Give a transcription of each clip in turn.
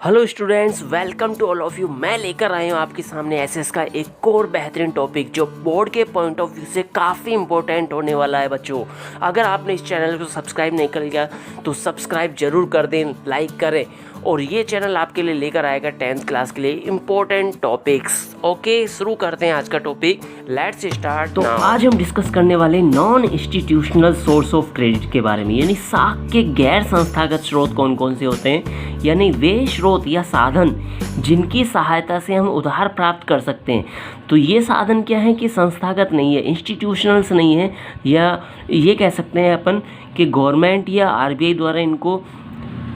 Hello students, welcome to all of you. मैं लेकर आया हूँ आपके सामने एसएस का एक और बेहतरीन टॉपिक जो बोर्ड के पॉइंट ऑफ व्यू से काफ़ी इंपॉर्टेंट होने वाला है बच्चों। अगर आपने इस चैनल को सब्सक्राइब नहीं कर लिया तो सब्सक्राइब जरूर कर दें, लाइक करें। और ये चैनल आपके लिए लेकर आएगा 10th क्लास के लिए इम्पोर्टेंट टॉपिक्स। ओके, शुरू करते हैं आज का टॉपिक। Let's start. तो आज हम डिस्कस करने वाले non institutional source of credit के बारे में, यानी साख के गैर संस्थागत स्रोत कौन कौन से होते हैं, यानी वे स्रोत या साधन जिनकी सहायता से हम उधार प्राप्त कर सकते हैं। तो ये साधन क्या है कि संस्थागत नहीं है, इंस्टीट्यूशनल्स नहीं है, या ये कह सकते हैं अपन कि गवर्नमेंट या आरबीआई द्वारा इनको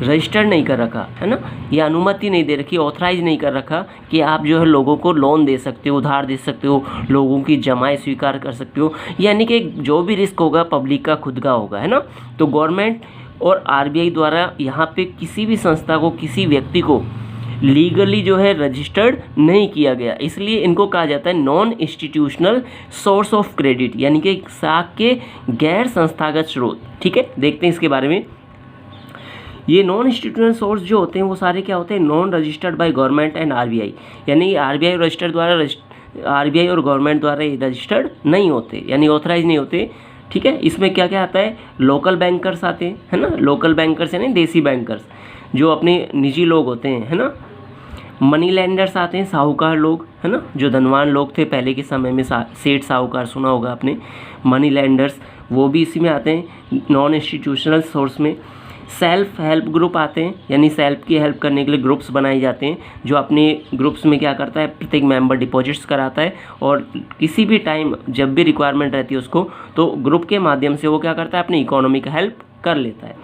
रजिस्टर्ड नहीं कर रखा है ना, या अनुमति नहीं दे रखी, ऑथराइज नहीं कर रखा कि आप जो है लोगों को लोन दे सकते हो, उधार दे सकते हो, लोगों की जमाएं स्वीकार कर सकते हो, यानी कि जो भी रिस्क होगा पब्लिक का खुद का होगा, है ना। तो गवर्नमेंट और आरबीआई द्वारा यहाँ पे किसी भी संस्था को, किसी व्यक्ति को लीगली जो है रजिस्टर्ड नहीं किया गया, इसलिए इनको कहा जाता है non institutional source of credit, यानी कि साख के गैर संस्थागत स्रोत। ठीक है, देखते हैं इसके बारे में। ये नॉन इंस्टीट्यूशनल सोर्स जो होते हैं वो सारे क्या होते हैं, non registered by government and RBI, यानी आरबीआई और गवर्नमेंट द्वारा रजिस्टर्ड नहीं होते, यानी ऑथराइज नहीं होते। ठीक है, इसमें क्या क्या आता है, लोकल बैंकर्स आते हैं, है ना। लोकल बैंकर्स यानी देसी बैंकर्स जो अपने निजी लोग होते हैं, है ना। मनी लैंडर्स आते हैं, साहूकार लोग, है ना, जो धनवान लोग थे पहले के समय में, सेठ साहूकार सुना होगा आपने, मनी लैंडर्स, वो भी इसी में आते हैं नॉन इंस्टीट्यूशनल सोर्स में। सेल्फ हेल्प ग्रुप आते हैं, यानी सेल्फ की हेल्प करने के लिए ग्रुप्स बनाए जाते हैं, जो अपने ग्रुप्स में क्या करता है, प्रत्येक मेंबर डिपॉजिट्स कराता है और किसी भी टाइम जब भी रिक्वायरमेंट रहती है उसको, तो ग्रुप के माध्यम से वो क्या करता है, अपनी इकोनॉमी का हेल्प कर लेता है।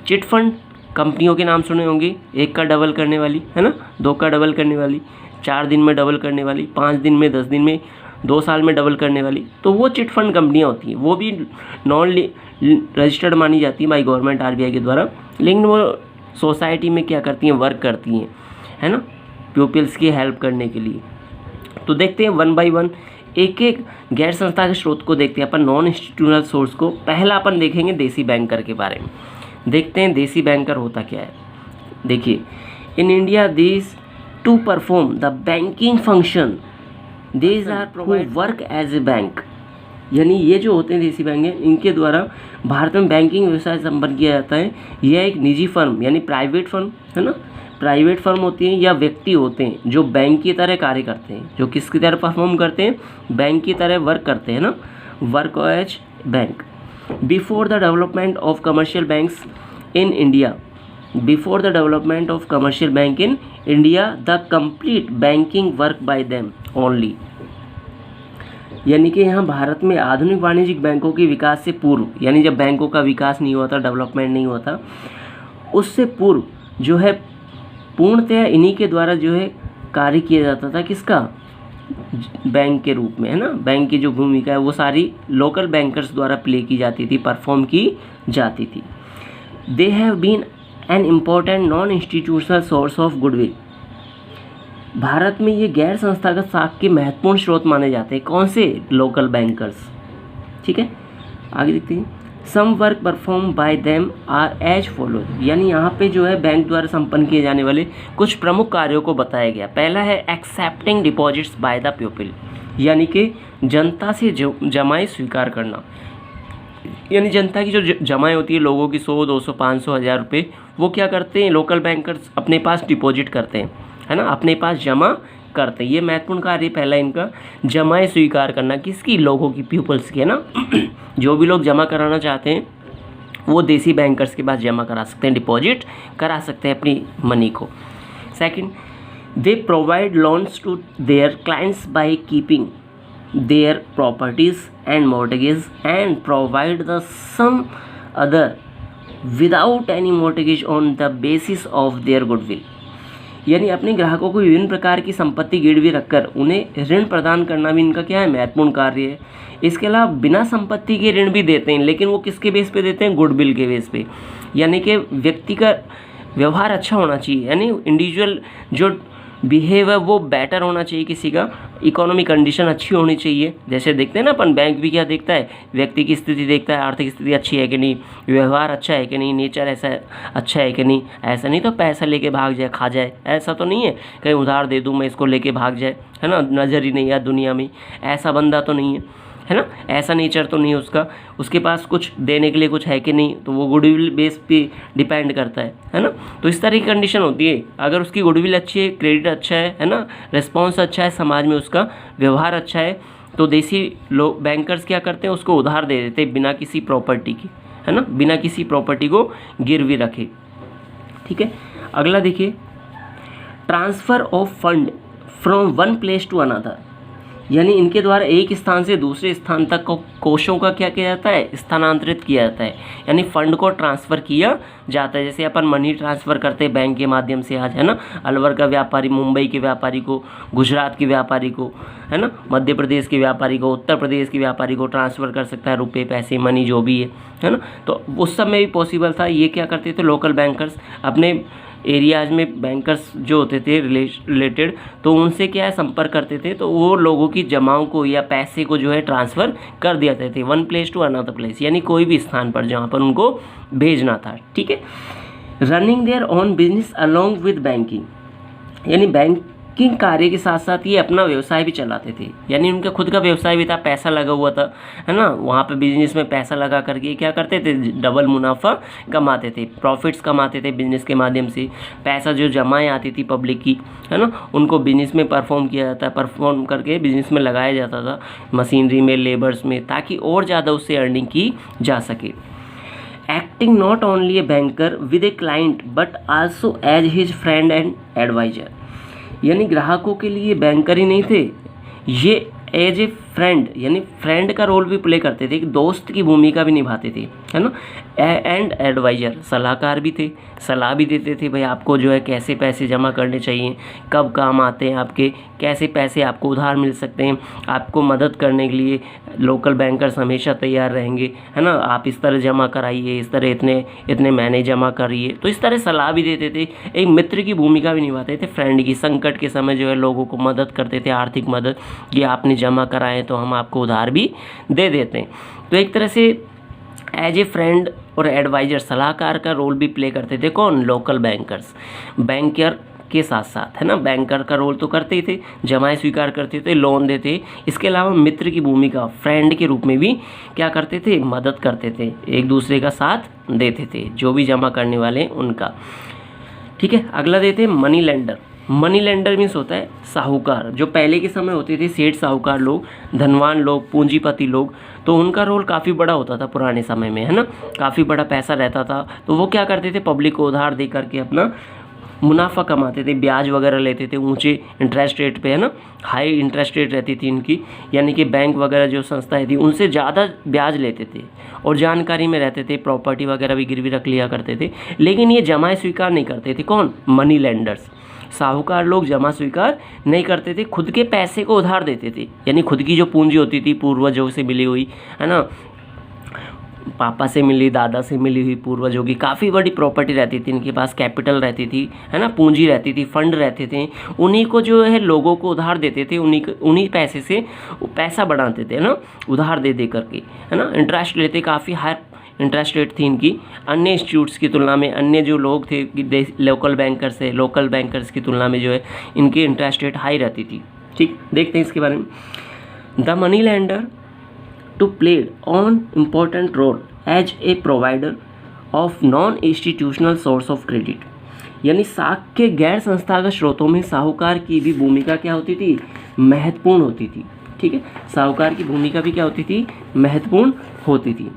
चिट फंड कंपनियों के नाम सुने होंगे, 1 का डबल करने वाली, है ना, 2 का डबल करने वाली, 4 दिन में डबल करने वाली, 5 दिन में, 10 दिन में, 2 साल में डबल करने वाली। तो वो चिट फंड कंपनियाँ होती हैं, वो भी नॉन रजिस्टर्ड मानी जाती है बाई गवर्नमेंट आरबीआई के द्वारा, लेकिन वो सोसाइटी में क्या करती हैं, वर्क करती हैं, है ना, पीपल्स की हेल्प करने के लिए। तो देखते हैं वन बाय वन, एक एक गैर संस्था के स्रोत को देखते हैं अपन, नॉन इंस्टीट्यूशनल सोर्स को। पहला अपन देखेंगे देसी बैंकर के बारे में। देखते हैं देसी बैंकर होता क्या है। देखिए, in India this to perform the banking function these are who work as a bank, यानी ये जो होते हैं देसी बैंक हैं, इनके द्वारा भारत में बैंकिंग व्यवसाय संपन्न किया जाता है। यह एक निजी फर्म यानी प्राइवेट फर्म, है ना, प्राइवेट फर्म होती हैं या व्यक्ति होते हैं जो बैंक की तरह कार्य करते हैं, जो किसकी तरह परफॉर्म करते हैं, बैंक की तरह वर्क करते हैं ना, work as bank. Before the development of commercial banks in India, before the development of commercial bank in India the complete banking work by them only, यानी कि यहाँ भारत में आधुनिक वाणिज्यिक बैंकों के विकास से पूर्व, यानी जब बैंकों का विकास नहीं हुआ था, डेवलपमेंट नहीं हुआ था, उससे पूर्व जो है पूर्णतः इन्हीं के द्वारा जो है कार्य किया जाता था, किसका, बैंक के रूप में, है ना। बैंक की जो भूमिका है वो सारी लोकल बैंकर्स द्वारा प्ले की जाती थी, परफॉर्म की जाती थी। They have been an important non institutional source of goodwill, Bharat में ये गैर संस्थागत साख के महत्वपूर्ण स्रोत माने जाते हैं। कौन से, लोकल बैंकर्स। ठीक है, आगे देखते हैं। Some work perform by them are as follow, यानी यहाँ पे जो है बैंक द्वारा संपन्न किए जाने वाले कुछ प्रमुख कार्यों को बताया गया। पहला है accepting deposits by the people, यानी कि जनता से जमाएं स्वीकार करना, यानी जनता की जो जमाएं होती है लोगों की, 100, 200, 500, 1000 रुपये, वो क्या करते हैं, लोकल बैंकर्स अपने पास डिपॉजिट करते हैं, है ना, अपने पास जमा करते हैं। ये महत्वपूर्ण कार्य पहला इनका, जमाएं स्वीकार करना, किसकी, लोगों की, पीपल्स की, है ना। जो भी लोग जमा कराना चाहते हैं वो देसी बैंकर्स के पास जमा करा सकते हैं, डिपॉजिट करा सकते हैं अपनी मनी को। Second, they provide loans to their clients by keeping their properties and mortgage and provide the some other without any mortgage on the basis of their goodwill, यानी अपने ग्राहकों को विभिन्न प्रकार की संपत्ति गिरवी रखकर उन्हें ऋण प्रदान करना भी इनका क्या है, महत्वपूर्ण कार्य है। इसके अलावा बिना संपत्ति के ऋण भी देते हैं, लेकिन वो किसके बेस पे देते हैं, गुडविल के बेस पे, यानी कि व्यक्ति का व्यवहार अच्छा होना चाहिए, यानी इंडिविजुअल जो बिहेव है वो बेटर होना चाहिए किसी का, इकोनॉमिक कंडीशन अच्छी होनी चाहिए। जैसे देखते हैं ना अपन, बैंक भी क्या देखता है, व्यक्ति की स्थिति देखता है, आर्थिक स्थिति अच्छी है कि नहीं, व्यवहार अच्छा है कि नहीं, नेचर ऐसा अच्छा है कि नहीं। ऐसा नहीं तो पैसा लेके भाग जाए, खा जाए, ऐसा तो नहीं है कहीं उधार दे दूँ मैं इसको लेके भाग जाए, है ना, नज़र ही नहीं है दुनिया में, ऐसा बंदा तो नहीं है ना, ऐसा नेचर तो नहीं है उसका। उसके पास कुछ देने के लिए कुछ है कि नहीं, तो वो गुडविल बेस पे डिपेंड करता है ना। तो इस तरह की कंडीशन होती है। अगर उसकी गुडविल अच्छी है, क्रेडिट अच्छा है ना, रिस्पॉन्स अच्छा है, समाज में उसका व्यवहार अच्छा है, तो देसी लोग बैंकर्स क्या करते हैं, उसको उधार दे देते हैं बिना किसी प्रॉपर्टी की, है ना, बिना किसी प्रॉपर्टी को गिरवी रखे। ठीक है, अगला देखिए, transfer of fund from one place to another, यानी इनके द्वारा एक स्थान से दूसरे स्थान तक को कोषों का क्या किया जाता है, स्थानांतरित किया जाता है, यानी फंड को ट्रांसफ़र किया जाता है। जैसे अपन मनी ट्रांसफ़र करते हैं बैंक के माध्यम से आज, है ना, अलवर का व्यापारी मुंबई के व्यापारी को, गुजरात के व्यापारी को, है ना, मध्य प्रदेश के व्यापारी को, उत्तर प्रदेश के व्यापारी को ट्रांसफ़र कर सकता है, रुपये, पैसे, मनी जो भी है ना। तो उस समय भी पॉसिबल था। ये क्या करते थे लोकल बैंकर्स, अपने एरियाज में बैंकर्स जो होते थे रिलेटेड, तो उनसे क्या है संपर्क करते थे, तो वो लोगों की जमाओं को या पैसे को जो है ट्रांसफ़र कर दिया जाते थे one place to another place, यानी कोई भी स्थान पर जहाँ पर उनको भेजना था। ठीक है, running their on business along with banking, यानी बैंकिंग कार्य के साथ साथ ये अपना व्यवसाय भी चलाते थे, यानी उनका खुद का व्यवसाय भी था, पैसा लगा हुआ था, है ना, वहाँ पे बिजनेस में पैसा लगा करके क्या करते थे, डबल मुनाफा कमाते थे, प्रॉफिट्स कमाते थे बिजनेस के माध्यम से। पैसा जो जमाएँ आती थी पब्लिक की, है ना, उनको बिजनेस में परफॉर्म किया जाता है, परफॉर्म करके बिजनेस में लगाया जाता था, मशीनरी में, लेबर्स में, ताकि और ज़्यादा उससे अर्निंग की जा सके। Acting not only a banker with a client but also as his friend and adviser, यानी ग्राहकों के लिए बैंकर ही नहीं थे, ये एज ए फ्रेंड, यानी फ्रेंड का रोल भी प्ले करते थे, एक दोस्त की भूमिका भी निभाते थे, है ना, एंड एडवाइजर, सलाहकार भी थे, सलाह भी देते थे, भाई आपको जो है कैसे पैसे जमा करने चाहिए, कब काम आते हैं आपके, कैसे पैसे आपको उधार मिल सकते हैं, आपको मदद करने के लिए लोकल बैंकर्स हमेशा तैयार रहेंगे, है ना, आप इस तरह जमा कराइए, इस तरह इतने इतने महीने जमा करिए, तो इस तरह सलाह भी देते थे, एक मित्र की भूमिका भी निभाते थे, फ्रेंड की, संकट के समय जो है लोगों को मदद करते थे, आर्थिक मदद, ये आपने जमा कराएं तो हम आपको उधार भी दे देते हैं। तो एक तरह से एज ए फ्रेंड और एडवाइजर, सलाहकार का रोल भी प्ले करते थे कौन, लोकल बैंकर्स, बैंकर के साथ साथ, है ना, बैंकर का रोल तो करते ही थे, जमाएं स्वीकार करते थे, लोन देते, इसके अलावा मित्र की भूमिका, फ्रेंड के रूप में भी क्या करते थे, मदद करते थे, एक दूसरे का साथ देते थे, जो भी जमा करने वाले उनका। ठीक है, अगला देते हैं money lender. Money lender means होता है साहूकार, जो पहले के समय होते थे सेठ साहूकार लोग, धनवान लोग, पूंजीपति लोग, तो उनका रोल काफ़ी बड़ा होता था पुराने समय में, है ना, काफ़ी बड़ा पैसा रहता था, तो वो क्या करते थे, पब्लिक को उधार दे करके अपना मुनाफा कमाते थे, ब्याज वगैरह लेते थे ऊंचे इंटरेस्ट रेट पे, है ना, हाई इंटरेस्ट रेट रहती थी इनकी, यानी कि बैंक वगैरह जो संस्थाएं थी उनसे ज़्यादा ब्याज लेते थे, और जानकारी में रहते थे, प्रॉपर्टी वगैरह भी गिरवी रख लिया करते थे, लेकिन ये जमाएं स्वीकार नहीं करते थे, कौन, मनी लेंडर्स, साहूकार लोग जमा स्वीकार नहीं करते थे, खुद के पैसे को उधार देते थे, यानी खुद की जो पूंजी होती थी पूर्वजों से मिली हुई, है ना, पापा से मिली, दादा से मिली हुई, पूर्वजों की काफ़ी बड़ी प्रॉपर्टी रहती थी इनके पास, कैपिटल रहती थी, है ना, पूंजी रहती थी, फंड रहते थे, उन्हीं को जो है लोगों को उधार देते थे, उन्हीं पैसे से पैसा बढ़ाते थे, ना, उधार दे दे करके, है ना, इंटरेस्ट लेते, काफ़ी हाई इंटरेस्ट रेट थी इनकी, अन्य इंस्टीट्यूट्स की तुलना में, अन्य जो लोग थे लोकल बैंकर्स की तुलना में जो है इनकी इंटरेस्ट रेट हाई रहती थी। ठीक, देखते हैं इसके बारे में। The money lender too played on important role as a provider of non institutional source of credit, यानी साख के गैर संस्थागत स्रोतों में साहूकार की भी भूमिका क्या होती थी, महत्वपूर्ण होती थी। ठीक है, साहूकार की भूमिका भी क्या होती थी, महत्वपूर्ण होती थी।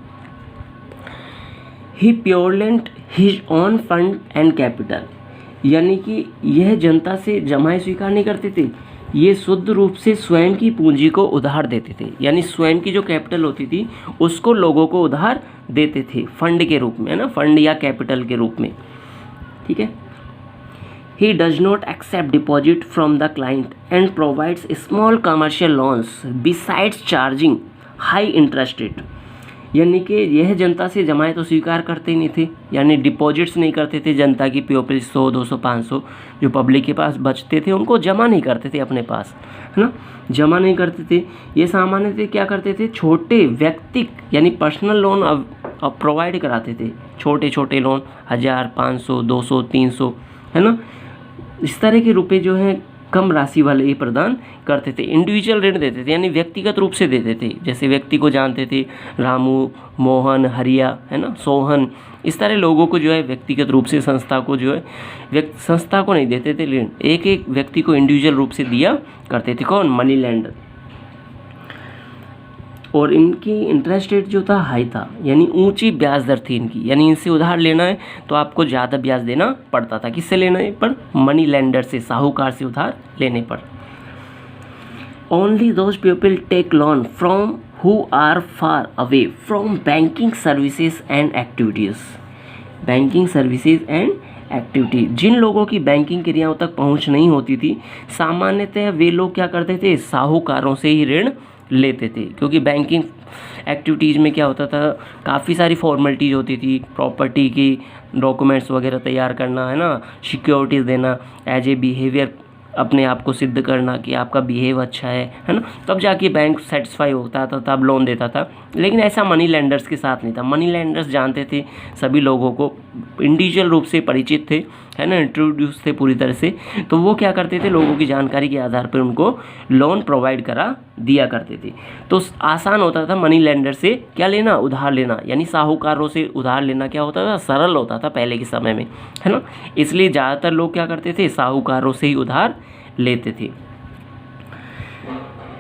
He purely lent his own fund and capital, यानी कि यह जनता से जमाएं स्वीकार नहीं करते थे, ये शुद्ध रूप से स्वयं की पूंजी को उधार देते थे, यानी स्वयं की जो कैपिटल होती थी उसको लोगों को उधार देते थे फंड के रूप में, है ना, फंड या कैपिटल के रूप में। ठीक है, he does not accept deposit from the client and provides small commercial loans besides charging high interest rate, यानी कि यह जनता से जमाएं तो स्वीकार करते ही नहीं थे, यानी डिपॉजिट्स नहीं करते थे जनता की पीओपी 100 200 500 जो पब्लिक के पास बचते थे उनको जमा नहीं करते थे अपने पास, है ना, जमा नहीं करते थे। ये सामान्य थे क्या करते थे, छोटे व्यक्तिक यानी पर्सनल लोन अब प्रोवाइड कराते थे, छोटे छोटे लोन 1000 500 200 300, है ना, इस तरह के रुपए जो हैं कम राशि वाले ये प्रदान करते थे। इंडिविजुअल ऋण देते थे यानी व्यक्तिगत रूप से देते थे, जैसे व्यक्ति को जानते थे रामू, मोहन, हरिया, है ना, सोहन, इस तरह लोगों को जो है व्यक्तिगत रूप से, संस्था को जो है संस्था को नहीं देते थे ऋण, एक एक व्यक्ति को इंडिविजुअल रूप से दिया करते थे। कौन, मनी लैंडर। और इनकी इंटरेस्ट रेट जो था हाई था, यानी ऊंची ब्याज दर थी इनकी, यानी इनसे उधार लेना है तो आपको ज़्यादा ब्याज देना पड़ता था। किससे लेना है पर, मनी लेंडर से, साहूकार से उधार लेने पर। Only those people take loan from who are far away from banking services and activities. Banking services and activity, जिन लोगों की बैंकिंग क्रियाओं तक पहुंच नहीं होती थी, सामान्यतः वे लोग क्या करते थे, साहूकारों से ही ऋण लेते थे। क्योंकि बैंकिंग एक्टिविटीज़ में क्या होता था, काफ़ी सारी फॉर्मेलिटीज़ होती थी, प्रॉपर्टी की डॉक्यूमेंट्स वगैरह तैयार करना, है ना, सिक्योरिटीज़ देना, एज ए बिहेवियर अपने आप को सिद्ध करना कि आपका बिहेव अच्छा है ना, तब जाके बैंक सेटिस्फाई होता था, तब लोन देता था। लेकिन ऐसा मनी लेंडर्स के साथ नहीं था। मनी लेंडर्स जानते थे सभी लोगों को, इंडिविजुअल रूप से परिचित थे, है ना, इंट्रोड्यूस थे पूरी तरह से, तो वो क्या करते थे, लोगों की जानकारी के आधार पर उनको लोन प्रोवाइड करा दिया करते थे। तो आसान होता था मनी लेंडर से क्या लेना, उधार लेना, यानी साहूकारों से उधार लेना क्या होता था, सरल होता था पहले के समय में, है ना। इसलिए ज़्यादातर लोग क्या करते थे, साहूकारों से ही उधार लेते थे।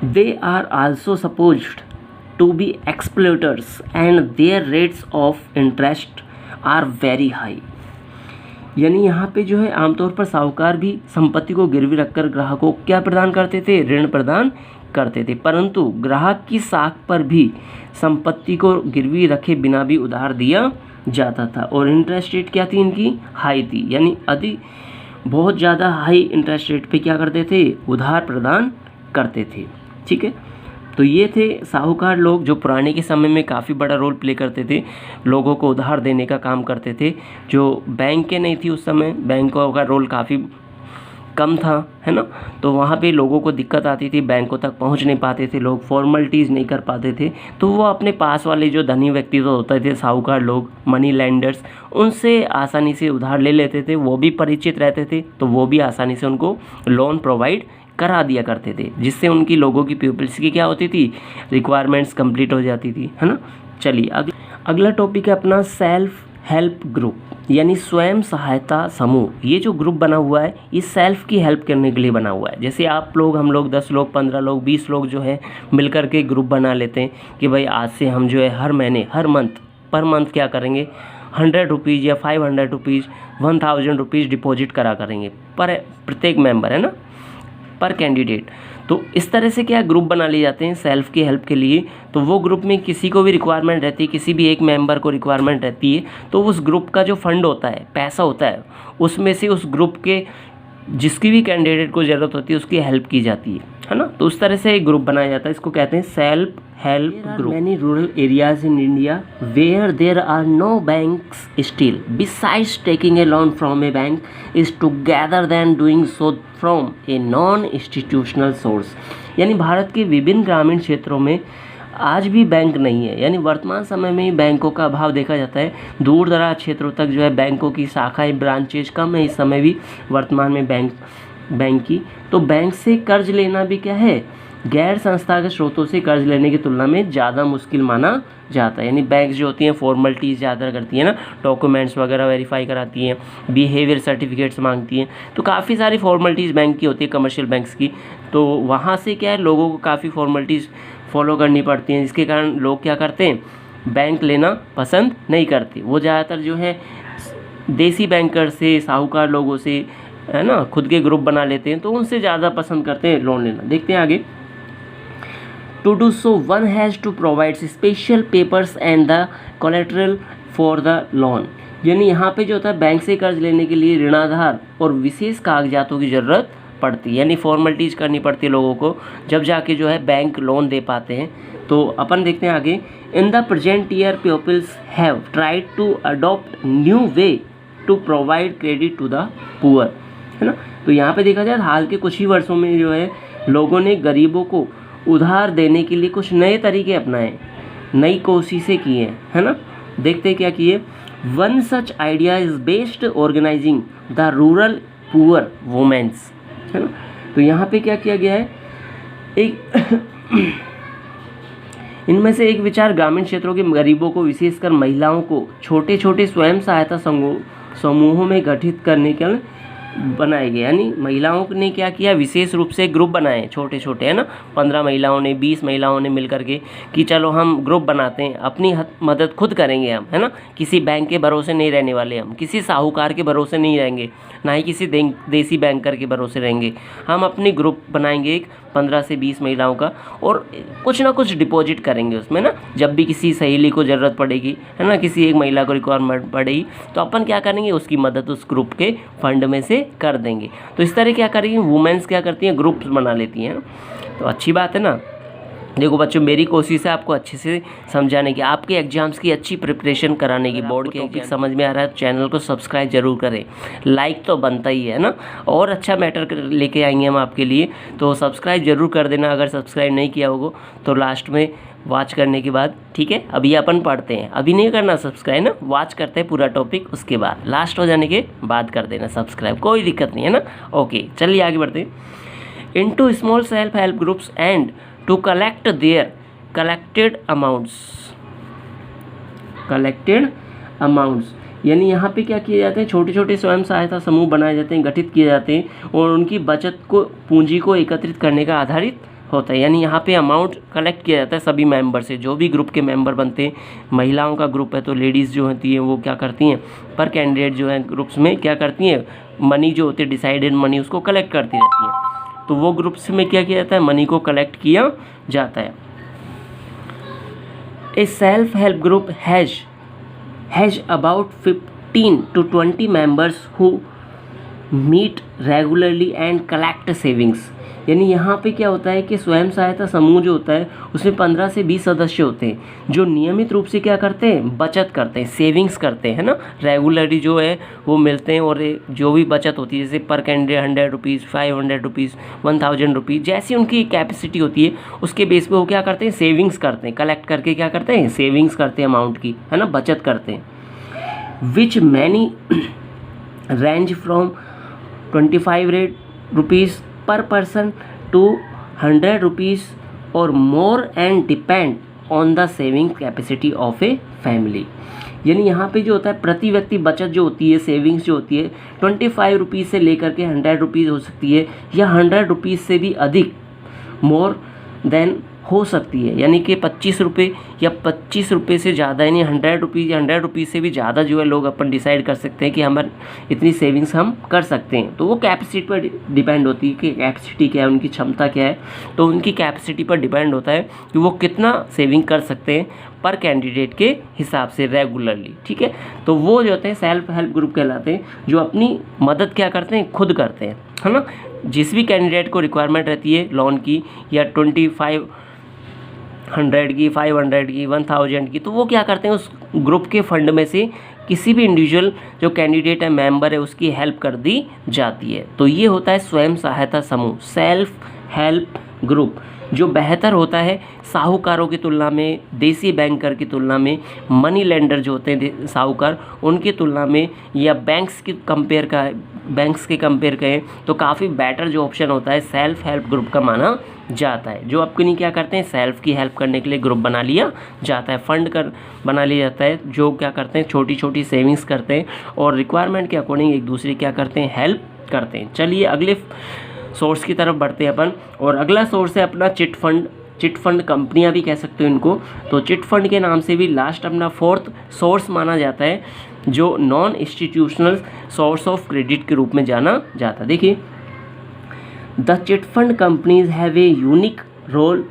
They are also supposed to be exploiters and their rates of interest are very high. यानी यहाँ पे जो है आमतौर पर साहूकार भी संपत्ति को गिरवी रखकर ग्राहकों को क्या प्रदान करते थे, ऋण प्रदान करते थे, परंतु ग्राहक की साख पर भी संपत्ति को गिरवी रखे बिना भी उधार दिया जाता था। और इंटरेस्ट रेट क्या थी इनकी, हाई थी, यानी बहुत ज़्यादा हाई इंटरेस्ट रेट पे क्या करते थे, उधार प्रदान करते थे। ठीक है, तो ये थे साहूकार लोग जो पुराने के समय में काफ़ी बड़ा रोल प्ले करते थे, लोगों को उधार देने का काम करते थे। जो बैंकें नहीं थी उस समय, बैंकों का रोल काफ़ी कम था, है ना, तो वहाँ पे लोगों को दिक्कत आती थी, बैंकों तक पहुँच नहीं पाते थे लोग, फॉर्मेलिटीज़ नहीं कर पाते थे, तो वो अपने पास वाले जो धनी व्यक्ति तो होते थे साहूकार लोग, मनी लैंडर्स, उनसे आसानी से उधार ले लेते थे। वो भी परिचित रहते थे तो वो भी आसानी से उनको लोन प्रोवाइड करा दिया करते थे, जिससे उनकी लोगों की पीपल्स की क्या होती थी, रिक्वायरमेंट्स कंप्लीट हो जाती थी, है ना। चलिए अगला टॉपिक है अपना सेल्फ हेल्प ग्रुप, यानी स्वयं सहायता समूह। ये जो ग्रुप बना हुआ है ये सेल्फ की हेल्प करने के लिए बना हुआ है। जैसे आप लोग, हम लोग 10 लोग 15 लोग 20 लोग जो है मिलकर के ग्रुप बना लेते हैं कि भाई आज से हम जो है हर महीने, हर मंथ, पर मंथ क्या करेंगे, 100 रुपीज़ या 500 रुपीज़, 1000 रुपीज़ डिपॉजिट करा करेंगे पर प्रत्येक मेंबर, है ना, पर कैंडिडेट। तो इस तरह से क्या ग्रुप बना लिए जाते हैं सेल्फ की हेल्प के लिए। तो वो ग्रुप में किसी को भी रिक्वायरमेंट रहती है, किसी भी एक मेंबर को रिक्वायरमेंट रहती है, तो उस ग्रुप का जो फंड होता है, पैसा होता है, उसमें से उस ग्रुप के जिसकी भी कैंडिडेट को ज़रूरत होती है उसकी हेल्प की जाती है ना। तो उस तरह से एक ग्रुप बनाया जाता है, इसको कहते हैं self help group. Many rural areas in India where there are no banks still besides taking a loan from a bank is together then doing so from a non institutional source. यानी भारत के विभिन्न ग्रामीण क्षेत्रों में आज भी bank नहीं है, यानी वर्तमान समय में ही बैंकों का अभाव देखा जाता है। दूर दराज क्षेत्रों तक जो है बैंकों की शाखाएं, ब्रांचेज कम है इस समय भी वर्तमान में बैंक की। तो बैंक से कर्ज लेना भी क्या है, गैर संस्थागत स्रोतों से कर्ज लेने की तुलना में ज़्यादा मुश्किल माना जाता है। यानी बैंक जो होती हैं फॉर्मेलिटीज़ ज़्यादा करती हैं ना, डॉक्यूमेंट्स वगैरह वेरीफाई कराती हैं, बिहेवियर सर्टिफिकेट्स मांगती हैं, तो काफ़ी सारी फॉर्मेलिटीज़ बैंक की होती है, कमर्शियल बैंक्स की। तो वहाँ से क्या है, लोगों को काफ़ी फॉर्मेलिटीज़ फॉलो करनी पड़ती हैं, जिसके कारण लोग क्या करते हैं, बैंक लेना पसंद नहीं करते। वो ज़्यादातर जो है देसी बैंकर से, साहूकार लोगों से, है ना, खुद के ग्रुप बना लेते हैं, तो उनसे ज़्यादा पसंद करते हैं लोन लेना। देखते हैं आगे। To do so, one has to provide special papers and the collateral for the loan। यानी यहाँ पे जो होता है बैंक से कर्ज लेने के लिए ऋणाधार और विशेष कागजातों की ज़रूरत पड़ती है, यानी फॉर्मेलिटीज़ करनी पड़ती है लोगों को, जब जाके जो है बैंक लोन दे पाते हैं। तो अपन देखते हैं आगे। In the present year peoples have tried to adopt new way to provide credit to the poor, है ना। तो यहाँ पे देखा जाए हाल के कुछ ही वर्षों में जो है लोगों ने गरीबों को उधार देने के लिए कुछ नए तरीके अपनाए, नई कोशिशें की हैं, है ना। देखते हैं क्या किए। One such idea is based organizing the rural poor womens, है ना। तो यहाँ पे क्या किया गया है, एक इनमें से एक विचार ग्रामीण क्षेत्रों के गरीबों को, विशेषकर महिलाओं को छोटे छोटे स्वयं सहायता समूहों में गठित करने के लिए बनाए गए। यानी महिलाओं ने क्या किया, विशेष रूप से ग्रुप बनाए छोटे छोटे, है ना। 15 महिलाओं ने, 20 महिलाओं ने मिल करके कि चलो हम ग्रुप बनाते हैं, अपनी मदद खुद करेंगे हम, है ना। किसी बैंक के भरोसे नहीं रहने वाले हम, किसी साहूकार के भरोसे नहीं रहेंगे, ना ही किसी देसी बैंकर के भरोसे रहेंगे। हम अपनी ग्रुप बनाएंगे एक 15 से 20 महिलाओं का, और कुछ ना कुछ डिपॉजिट करेंगे उसमें ना। जब भी किसी सहेली को ज़रूरत पड़ेगी, है ना, किसी एक महिला को रिक्वायरमेंट पड़ेगी, तो अपन क्या करेंगे, उसकी मदद उस ग्रुप के फंड में से कर देंगे। तो इस तरह क्या करेंगे, वुमेन्स क्या करती हैं, ग्रुप्स बना लेती हैं। तो अच्छी बात है ना। देखो बच्चों, मेरी कोशिश है आपको अच्छे से समझाने की, आपके एग्जाम्स की अच्छी प्रिपरेशन कराने की। बोर्ड के टॉपिक समझ में आ रहा है तो चैनल को सब्सक्राइब जरूर करें, लाइक तो बनता ही है ना। और अच्छा मैटर लेके आएंगे हम आपके लिए, तो सब्सक्राइब जरूर कर देना अगर सब्सक्राइब नहीं किया होगा तो लास्ट में वॉच करने के बाद, ठीक है। अभी अपन पढ़ते हैं, अभी नहीं करना सब्सक्राइब ना, वॉच करते हैं पूरा टॉपिक, उसके बाद लास्ट हो जाने के बाद कर देना सब्सक्राइब, कोई दिक्कत नहीं है ना। ओके, चलिए आगे बढ़ते हैं। Into small self help groups and to collect their collected amounts, यानी यहाँ पे क्या किए जाते हैं, छोटे छोटे स्वयं सहायता समूह बनाए जाते हैं, गठित किए जाते हैं, और उनकी बचत को, पूंजी को एकत्रित करने का आधारित होता है। यानी यहाँ पे अमाउंट कलेक्ट किया जाता है सभी मेंबर से, जो भी ग्रुप के मेंबर बनते हैं। महिलाओं का ग्रुप है तो लेडीज़ जो होती हैं वो क्या करती हैं, पर कैंडिडेट जो है ग्रुप्स में क्या करती हैं, मनी जो होती है डिसाइडेड मनी, उसको कलेक्ट करती रहती हैं। तो वो ग्रुप्स में क्या किया जाता है, मनी को कलेक्ट किया जाता है। ए self help group has about 15 to 20 members who meet regularly and collect savings। यानी यहाँ पे क्या होता है कि स्वयं सहायता समूह जो होता है उसमें 15 से 20 सदस्य होते हैं जो नियमित रूप से क्या करते हैं, बचत करते हैं, सेविंग्स करते हैं, है ना। रेगुलरली जो है वो मिलते हैं, और जो भी बचत होती है जैसे पर कैंडिडेट 100 रुपीज़, 500 रुपीज़, 1000 रुपीज़, जैसी उनकी कैपेसिटी होती है उसके बेस पे वो क्या करते हैं, सेविंग्स करते हैं, कलेक्ट करके क्या करते हैं, सेविंग्स करते हैं अमाउंट की, है ना, बचत करते हैं। Which many range from 25 rupees per person to 100 rupees or more and depend on the saving capacity of a family। यानी यहाँ पे जो होता है प्रति व्यक्ति बचत जो होती है, सेविंग्स जो होती है 25 रुपीज़ से लेकर के 100 रुपीज़ हो सकती है, या 100 रुपीज़ से भी अधिक, मोर देन हो सकती है। यानी कि 25 रुपये या 25 रुपये से ज़्यादा, यानी 100 रुपीज़ या 100 रुपीज़ से भी ज़्यादा जो है लोग अपन डिसाइड कर सकते हैं कि हमारे इतनी सेविंग्स हम कर सकते हैं। तो वो कैपेसिटी पर डिपेंड होती है कि कैपेसिटी क्या है, उनकी क्षमता क्या है। तो उनकी कैपेसिटी पर डिपेंड होता है कि वो कितना सेविंग कर सकते हैं पर कैंडिडेट के हिसाब से रेगुलरली, ठीक है। तो वो जो होते हैं सेल्फ हेल्प ग्रुप कहलाते हैं, जो अपनी मदद क्या करते हैं, खुद करते हैं, है ना। जिस भी कैंडिडेट को रिक्वायरमेंट रहती है लोन की, या 2500 की, 500 की, 1000 की, तो वो क्या करते हैं, उस ग्रुप के फंड में से किसी भी इंडिविजुअल जो कैंडिडेट है, मेंबर है, उसकी हेल्प कर दी जाती है। तो ये होता है स्वयं सहायता समूह, सेल्फ हेल्प ग्रुप, जो बेहतर होता है साहूकारों की तुलना में, देसी बैंकर की तुलना में, मनी लेंडर जो होते हैं साहूकार, उनकी तुलना में, या बैंक्स के कंपेयर करें तो काफ़ी बेटर जो ऑप्शन होता है सेल्फ हेल्प ग्रुप का माना जाता है। जो आपके नहीं क्या करते हैं, सेल्फ की हेल्प करने के लिए ग्रुप बना लिया जाता है, फंड बना लिया जाता है, जो क्या करते हैं, छोटी छोटी सेविंग्स करते हैं और रिक्वायरमेंट के अकॉर्डिंग एक दूसरे क्या करते हैं, हेल्प करते हैं। चलिए अगले सोर्स की तरफ बढ़ते हैं अपन, और अगला सोर्स है अपना चिट फंड कंपनियां भी कह सकते हो इनको। तो चिट फंड के नाम से भी लास्ट अपना 4th सोर्स माना जाता है, जो non institutional source of credit के रूप में जाना जाता है। देखिए, the chit fund companies have a unique role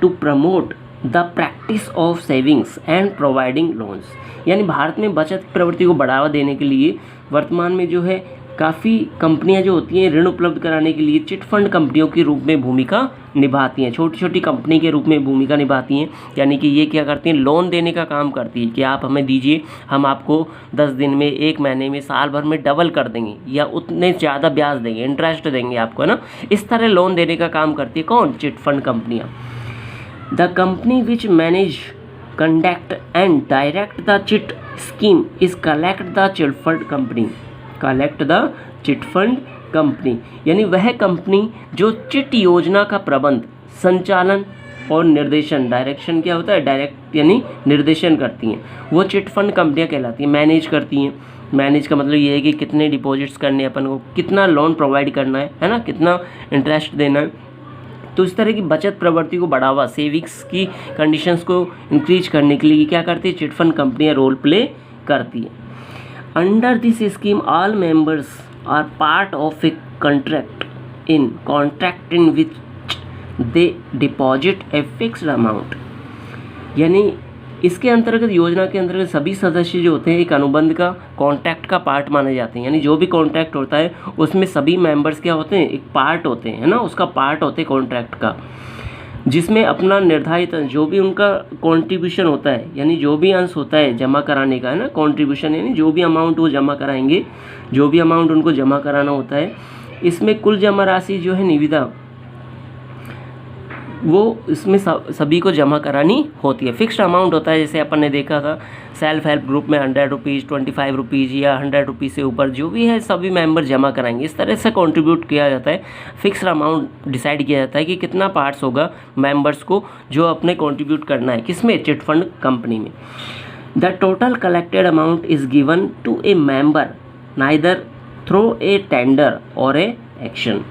to promote the practice of savings and providing loans. यानी भारत में बचत प्रवृत्ति को बढ़ावा देने के लिए वर्तमान में जो है काफ़ी कंपनियां जो होती हैं ऋण उपलब्ध कराने के लिए चिट फंड कंपनियों के रूप में भूमिका निभाती हैं, छोटी छोटी कंपनी के रूप में भूमिका निभाती हैं। यानी कि ये क्या करती हैं, लोन देने का काम करती है कि आप हमें दीजिए, हम आपको 10 दिन में, 1 महीने में, साल भर में डबल कर देंगे या उतने ज़्यादा ब्याज देंगे, इंटरेस्ट देंगे आपको, है ना। इस तरह लोन देने का काम करती है कौन, चिट फंड कंपनियाँ। The company which manage, conduct and direct the chit scheme is collect the chit fund company, collect the chit fund company. यानी वह कंपनी जो चिट योजना का प्रबंध, संचालन और निर्देशन, डायरेक्शन क्या होता है, डायरेक्ट यानी निर्देशन करती हैं, वो चिट फंड कंपनियां कहलाती हैं। मैनेज करती हैं, मैनेज का मतलब ये है कि कितने डिपॉजिट्स करने हैं अपन को, कितना लोन प्रोवाइड करना है ना, कितना इंटरेस्ट देना है। तो इस तरह की बचत प्रवृत्ति को बढ़ावा, सेविंग्स की कंडीशंस को इंक्रीज करने के लिए क्या करती है, चिट फंड कंपनियां रोल प्ले करती हैं। Under this scheme all members are part of a contract in which they deposit a fixed amount. यानी इसके अंतर्गत, योजना के अंतर्गत सभी सदस्य जो होते हैं एक अनुबंध का, कॉन्ट्रैक्ट का पार्ट माने जाते हैं। यानी जो भी कॉन्ट्रैक्ट होता है उसमें सभी मेंबर्स क्या होते हैं, एक पार्ट होते हैं, है ना, उसका पार्ट होते हैं कॉन्ट्रैक्ट का, जिसमें अपना निर्धारित जो भी उनका कॉन्ट्रीब्यूशन होता है, यानी जो भी अंश होता है जमा कराने का, है ना, कॉन्ट्रीब्यूशन यानी जो भी अमाउंट वो जमा कराएंगे, जो भी अमाउंट उनको जमा कराना होता है, इसमें कुल जमा राशि जो है निविदा, वो इसमें सभी को जमा करानी होती है। फिक्स्ड अमाउंट होता है, जैसे अपन ने देखा था सेल्फ हेल्प ग्रुप में 100 रुपीज़, 25 रुपीज़ या 100 रुपीज़ से ऊपर जो भी है सभी मेंबर जमा कराएंगे। इस तरह से कंट्रीब्यूट किया जाता है, फिक्स्ड अमाउंट डिसाइड किया जाता है कि कितना पार्ट्स होगा मेंबर्स को जो अपने कंट्रीब्यूट करना है, किसमें, चिट फंड कंपनी में। The total collected amount is given to a member neither through a tender or a action.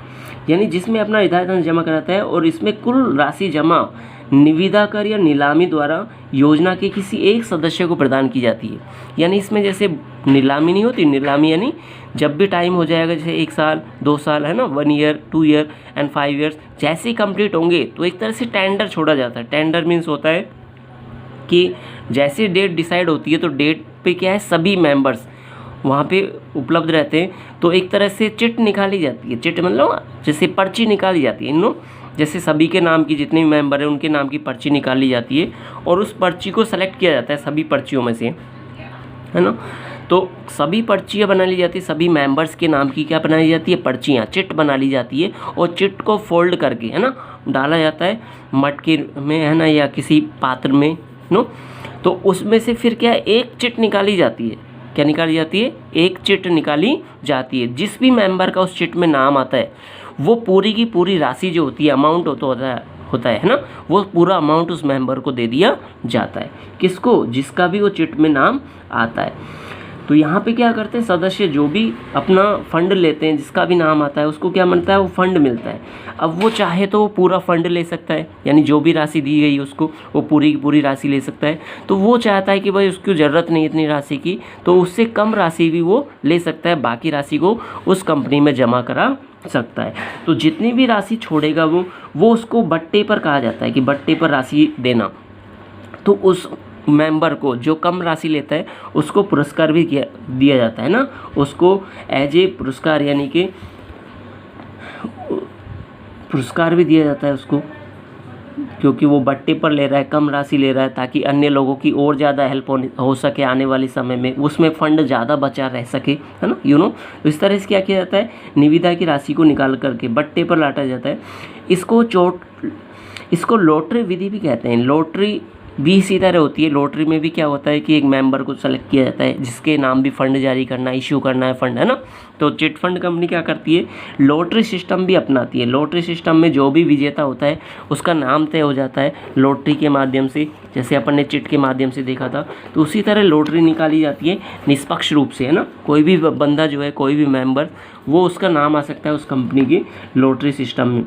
यानी जिसमें अपना निर्धारित अंश जमा कराता है और इसमें कुल राशि जमा निविदा कर या नीलामी द्वारा योजना के किसी एक सदस्य को प्रदान की जाती है। यानी इसमें जैसे नीलामी नहीं होती, नीलामी यानी जब भी टाइम हो जाएगा, जैसे 1 साल 2 साल, है ना, 1 ईयर 2 ईयर एंड 5 ईयर्स जैसे ही कंप्लीट होंगे तो एक तरह से टेंडर छोड़ा जाता है। टेंडर मीन्स होता है कि जैसे डेट डिसाइड होती है तो डेट पे क्या है, सभी मेंबर्स वहाँ पे उपलब्ध रहते हैं, तो एक तरह से चिट निकाली जाती है। चिट मतलब जैसे पर्ची निकाली जाती है, इन जैसे सभी के नाम की, जितने भी मेंबर हैं उनके नाम की पर्ची निकाली जाती है और उस पर्ची को सेलेक्ट किया जाता है सभी पर्चियों में से, है ना। तो सभी पर्चियाँ बना ली जाती है, सभी मेंबर्स के नाम की क्या बनाई जाती है, पर्चियाँ, चिट बना ली जाती है और चिट को फोल्ड करके, है ना, डाला जाता है मटके में, है ना, या किसी पात्र में, नो। तो उसमें से फिर क्या है, एक चिट निकाली जाती है। क्या निकाली जाती है, एक चिट निकाली जाती है। जिस भी मेंबर का उस चिट में नाम आता है वो पूरी की पूरी राशि जो होती है, अमाउंट होता है ना, वो पूरा अमाउंट उस मेंबर को दे दिया जाता है। किसको, जिसका भी वो चिट में नाम आता है। तो यहाँ पे क्या करते हैं, सदस्य जो भी अपना फंड लेते हैं, जिसका भी नाम आता है उसको क्या मिलता है, वो फंड मिलता है। अब वो चाहे तो वो पूरा फंड ले सकता है, यानी जो भी राशि दी गई उसको वो पूरी की पूरी राशि ले सकता है। तो वो चाहता है कि भाई उसकी ज़रूरत नहीं इतनी राशि की, तो उससे कम राशि भी वो ले सकता है, बाकी राशि को उस कंपनी में जमा करा सकता है। तो जितनी भी राशि छोड़ेगा वो उसको बट्टे पर कहा जाता है कि बट्टे पर राशि देना। तो उस मेंबर को जो कम राशि लेता है उसको पुरस्कार भी दिया जाता है ना, उसको एज ए पुरस्कार, यानी कि पुरस्कार भी दिया जाता है उसको, क्योंकि वो बट्टे पर ले रहा है, कम राशि ले रहा है, ताकि अन्य लोगों की और ज़्यादा हेल्प हो सके आने वाले समय में, उसमें फंड ज़्यादा बचा रह सके, है ना, तो इस तरह से क्या किया जाता है, निविदा की राशि को निकाल करके बट्टे पर लाटा जाता है। इसको लॉटरी विधि भी कहते हैं। लॉटरी भी इसी तरह होती है। लॉटरी में भी क्या होता है कि एक मेंबर को सेलेक्ट किया जाता है जिसके नाम भी फंड जारी करना है, इश्यू करना है फंड, है ना। तो चिट फंड कंपनी क्या करती है, लॉटरी सिस्टम भी अपनाती है। लॉटरी सिस्टम में जो भी विजेता होता है उसका नाम तय हो जाता है लॉटरी के माध्यम से, जैसे अपन ने चिट के माध्यम से देखा था। तो उसी तरह लॉटरी निकाली जाती है निष्पक्ष रूप से, है ना। कोई भी बंदा जो है, कोई भी मेंबर, वो उसका नाम आ सकता है उस कंपनी की लॉटरी सिस्टम में।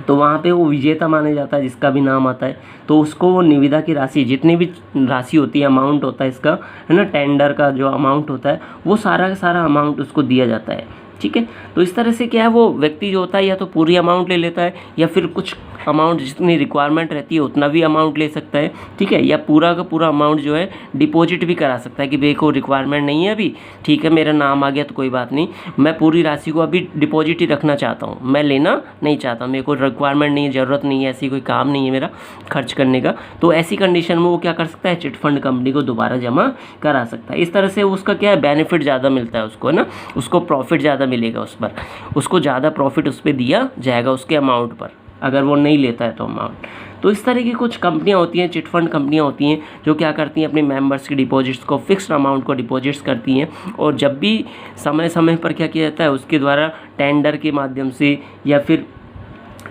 तो वहाँ पे वो विजेता माना जाता है जिसका भी नाम आता है। तो उसको वो निविदा की राशि, जितनी भी राशि होती है, अमाउंट होता है इसका, है ना, टेंडर का जो अमाउंट होता है, वो सारा का सारा अमाउंट उसको दिया जाता है। ठीक है। तो इस तरह से क्या है, वो व्यक्ति जो होता है या तो पूरी अमाउंट ले लेता है या फिर कुछ अमाउंट जितनी रिक्वायरमेंट रहती है उतना भी अमाउंट ले सकता है, ठीक है, या पूरा का पूरा अमाउंट जो है डिपॉजिट भी करा सकता है कि भाई को रिक्वायरमेंट नहीं है अभी, ठीक है, मेरा नाम आ गया तो कोई बात नहीं, मैं पूरी राशि को अभी डिपॉजिट ही रखना चाहता हूँ, मैं लेना नहीं चाहता, मेरे को रिक्वायरमेंट नहीं है, ज़रूरत नहीं है, ऐसी कोई काम नहीं है मेरा खर्च करने का। तो ऐसी कंडीशन में वो क्या कर सकता है, चिट फंड कंपनी को दोबारा जमा करा सकता है। इस तरह से उसका क्या है, बेनिफिट ज़्यादा मिलता है उसको, है ना, उसको प्रॉफिट ज़्यादा मिलेगा उस पर, उसको ज़्यादा प्रॉफिट उस पर दिया जाएगा उसके अमाउंट पर, अगर वो नहीं लेता है तो अमाउंट। तो इस तरह की कुछ कंपनियां होती हैं, चिट फंड कंपनियां होती हैं जो क्या करती हैं, अपने मेंबर्स की डिपॉजिट्स को, फिक्स्ड अमाउंट को डिपॉजिट्स करती हैं, और जब भी समय समय पर क्या किया जाता है, उसके द्वारा टेंडर के माध्यम से या फिर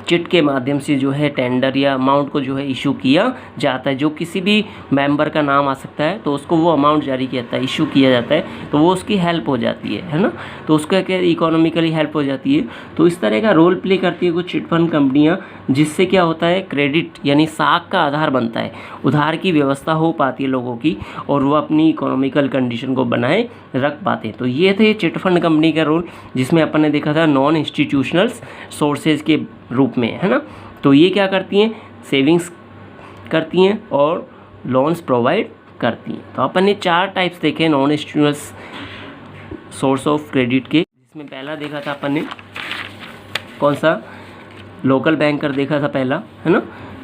चिट के माध्यम से जो है टेंडर या अमाउंट को जो है इशू किया जाता है। जो किसी भी मेंबर का नाम आ सकता है तो उसको वो अमाउंट जारी किया जाता है, इशू किया जाता है, तो वो उसकी हेल्प हो जाती है ना, तो उसका क्या इकोनॉमिकली हेल्प हो जाती है। तो इस तरह का रोल प्ले करती है कुछ चिट फंड कंपनियाँ, जिससे क्या होता है, क्रेडिट यानी साख का आधार बनता है, उधार की व्यवस्था हो पाती है लोगों की, और वो अपनी इकोनॉमिकल कंडीशन को बनाए रख पाते हैं। तो ये थे चिट फंड कंपनी का रोल, जिसमें अपन ने देखा था नॉन इंस्टीट्यूशनल सोर्सेज के रूप में, है ना। तो ये क्या करती हैं, सेविंग्स करती हैं और लोन्स प्रोवाइड करती हैं। तो अपन ने 4 टाइप्स देखे non institutional source of credit के, जिसमें पहला देखा था अपन ने कौन सा, लोकल बैंकर देखा था पहला, है ना,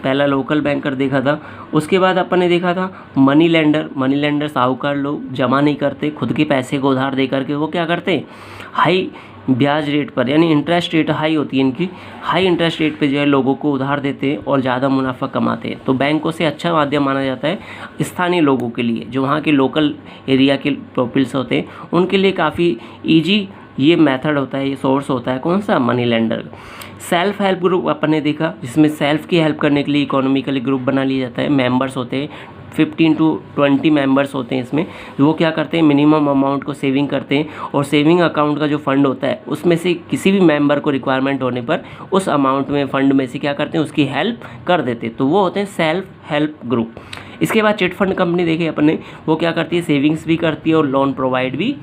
पहला लोकल बैंकर देखा था। उसके बाद अपन ने देखा था मनी लेंडर। मनी लेंडर साहूकार लोग जमा नहीं करते, खुद के पैसे को उधार दे करके वो क्या करते हैं, हाई ब्याज रेट पर, यानी इंटरेस्ट रेट हाई होती है इनकी, हाई इंटरेस्ट रेट पे जो है लोगों को उधार देते हैं और ज़्यादा मुनाफा कमाते हैं। तो बैंकों से अच्छा माध्यम माना जाता है स्थानीय लोगों के लिए, जो वहाँ के लोकल एरिया के पीपल्स होते हैं, उनके लिए काफ़ी ईजी ये मेथड होता है, ये सोर्स होता है, कौन सा, money lender. Self help group अपन ने देखा, जिसमें सेल्फ की हेल्प करने के लिए इकोनॉमिकली ग्रुप बना लिया जाता है, मेंबर्स होते हैं 15 to 20 मेंबर्स होते हैं इसमें, वो क्या करते हैं, मिनिमम अमाउंट को सेविंग करते हैं, और सेविंग अकाउंट का जो फंड होता है उसमें से किसी भी मेंबर को रिक्वायरमेंट होने पर उस अमाउंट में, फंड में से क्या करते हैं, उसकी हेल्प कर देते हैं। तो वो होते हैं सेल्फ हेल्प ग्रुप। इसके बाद चिट फंड कंपनी देखे अपन ने, वो क्या करती है, सेविंग्स भी करती है और लोन प्रोवाइड भी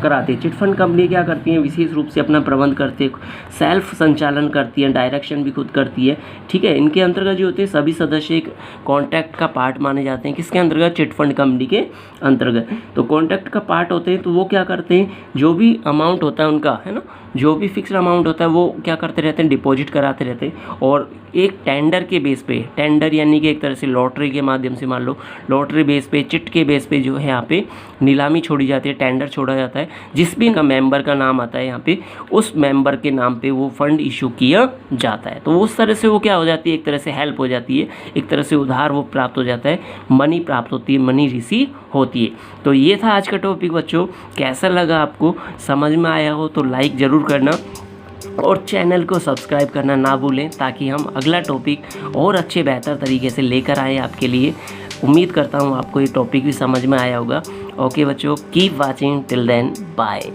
कराती है। चिट फंड कंपनी क्या करती हैं, विशेष रूप से अपना प्रबंध करते हैं, सेल्फ संचालन करती है, डायरेक्शन भी खुद करती है, ठीक है। इनके अंतर्गत जो होते हैं सभी सदस्य एक कॉन्ट्रैक्ट का पार्ट माने जाते हैं, किसके अंतर्गत, चिट फंड कंपनी के अंतर्गत। तो कॉन्ट्रैक्ट का पार्ट होते हैं, तो वो क्या करते हैं, जो भी अमाउंट होता है उनका, है ना, जो भी फिक्स्ड अमाउंट होता है वो क्या करते रहते हैं, डिपॉजिट कराते रहते हैं, और एक टेंडर के बेस पे, टेंडर यानी कि एक तरह से लॉटरी के माध्यम से, मान लो लॉटरी बेस पे, चिट के बेस पे जो है यहाँ पे नीलामी छोड़ी जाती है, टेंडर छोड़ा जाता है, जिस भी का मेंबर का नाम आता है यहाँ पे, उस मेंबर के नाम पे वो फंड इशू किया जाता है। तो उस तरह से वो क्या हो जाती है, एक तरह से हेल्प हो जाती है, एक तरह से उधार वो प्राप्त हो जाता है, मनी प्राप्त होती है, मनी रिसीव होती है। तो ये था आज का टॉपिक बच्चों, कैसा लगा आपको, समझ में आया हो तो लाइक ज़रूर करना और चैनल को सब्सक्राइब करना ना भूलें, ताकि हम अगला टॉपिक और अच्छे बेहतर तरीके से लेकर आए आपके लिए। उम्मीद करता हूँ आपको ये टॉपिक भी समझ में आया होगा। ओके बच्चों, keep watching, till then bye.